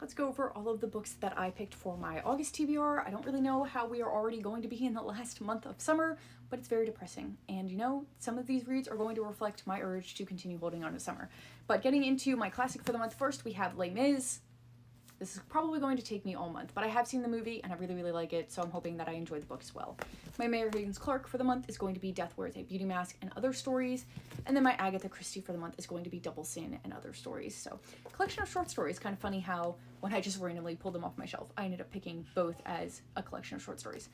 let's go over all of the books that I picked for my August TBR. I don't really know how we are already going to be in the last month of summer, but it's very depressing. And you know, some of these reads are going to reflect my urge to continue holding on to summer. But getting into my classic for the month first, we have Les Mis. This is probably going to take me all month, but I have seen the movie and I really, really like it, so I'm hoping that I enjoy the book as well. My Mary Higgins Clark for the month is going to be Death Wears a Beauty Mask and Other Stories, and then my Agatha Christie for the month is going to be Double Sin and Other Stories. So, collection of short stories. Kind of funny how when I just randomly pulled them off my shelf, I ended up picking both as a collection of short stories.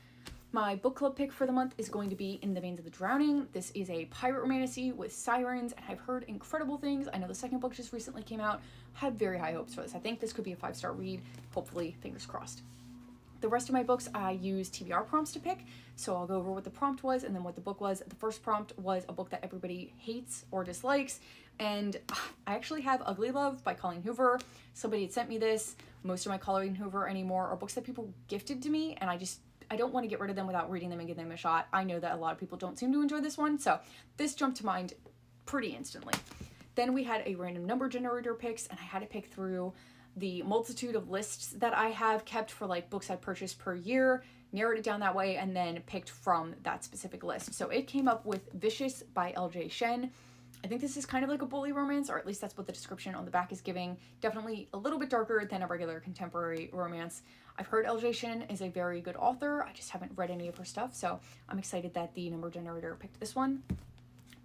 My book club pick for the month is going to be In the Veins of the Drowning. This is a pirate romantasy with sirens, and I've heard incredible things. I know the second book just recently came out. I have very high hopes for this. I think this could be a 5-star read. Hopefully, fingers crossed. The rest of my books, I use TBR prompts to pick, so I'll go over what the prompt was and then what the book was. The first prompt was a book that everybody hates or dislikes, and I actually have Ugly Love by Colleen Hoover. Somebody had sent me this. Most of my Colleen Hoover anymore are books that people gifted to me, and I don't want to get rid of them without reading them and giving them a shot. I know that a lot of people don't seem to enjoy this one, so this jumped to mind pretty instantly. Then we had a random number generator picks, and I had to pick through the multitude of lists that I have kept for like books I purchased per year, narrowed it down that way, and then picked from that specific list. So it came up with Vicious by L.J. Shen. I think this is kind of like a bully romance, or at least that's what the description on the back is giving. Definitely a little bit darker than a regular contemporary romance. I've heard L.J. Shen is a very good author. I just haven't read any of her stuff, so I'm excited that the number generator picked this one.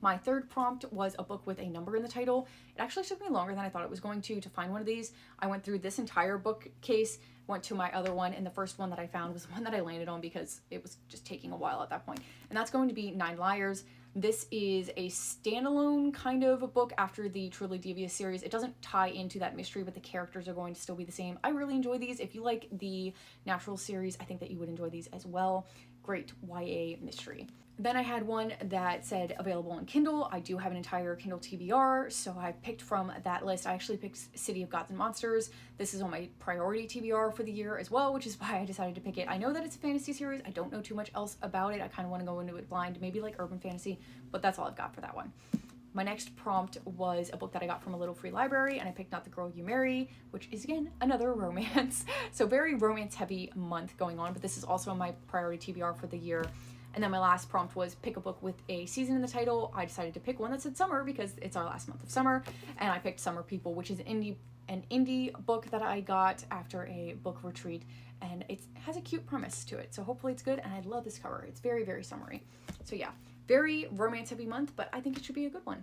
My third prompt was a book with a number in the title. It actually took me longer than I thought it was going to find one of these. I went through this entire bookcase, went to my other one, and the first one that I found was the one that I landed on because it was just taking a while at that point. And that's going to be Nine Liars. This is a standalone kind of a book after the Truly Devious series. It doesn't tie into that mystery, but the characters are going to still be the same. I really enjoy these. If you like the Natural series, I think that you would enjoy these as well. Great YA mystery. Then I had one that said available on Kindle. I do have an entire Kindle TBR, so I picked from that list. I actually picked City of Gods and Monsters. This is on my priority TBR for the year as well, which is why I decided to pick it. I know that it's a fantasy series. I don't know too much else about it. I kind of want to go into it blind, maybe like urban fantasy, but that's all I've got for that one. My next prompt was a book that I got from a little free library, and I picked Not the Girl You Marry, which is, again, another romance. So very romance-heavy month going on, but this is also my priority TBR for the year. And then my last prompt was pick a book with a season in the title. I decided to pick one that said summer because it's our last month of summer, and I picked Summer People, which is an indie book that I got after a book retreat, and it has a cute premise to it, so hopefully it's good, and I love this cover. It's very, very summery. So yeah, very romance-heavy month, but I think it should be a good one.